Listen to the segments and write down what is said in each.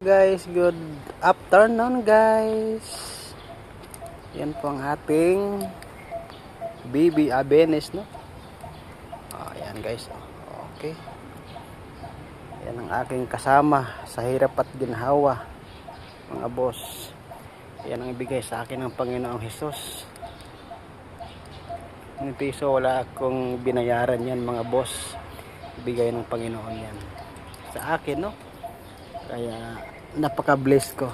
Guys, good afternoon guys. Yan po ang ating BB Abenes, no? Yan guys. Okay. Yan ang aking kasama sa hirap at ginhawa, mga boss. Yan ang ibigay sa akin ng Panginoong Hesus. Ng piso wala akong binayaran yan, mga boss. Ibigay ng Panginoon yan sa akin, no? Kaya napaka-blessed ko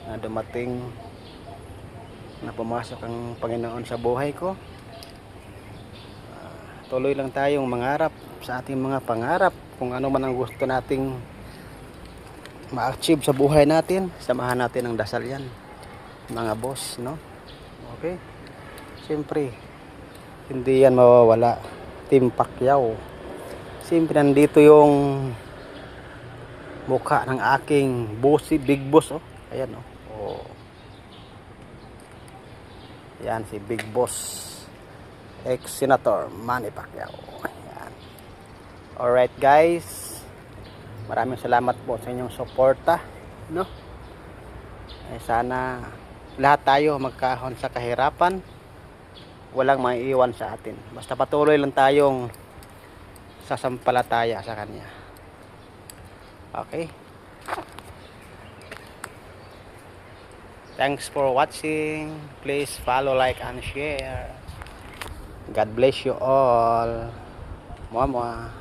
na dumating, na pumasok ang Panginoon sa buhay ko. Tuloy lang tayong mangarap sa ating mga pangarap. Kung ano man ang gusto nating ma-achieve sa buhay natin, samahan natin ang dasal yan, mga boss, no? Okay? Siyempre, hindi yan mawawala. Team Pacquiao. Siyempre, nandito yung mukha ng aking bossy, big boss, oh. Ayan, oh. Oh. Yan si Big Boss, ex-senator Manny Pacquiao. Ayan. Alright guys, maraming salamat po sa inyong suporta, no? Sana lahat tayo magkahon sa kahirapan, walang maiiwan sa atin. Basta patuloy lang tayong sasampalataya sa Kanya. Okay? Thanks for watching. Please follow, like, and share. God bless you all. Mwah mwah.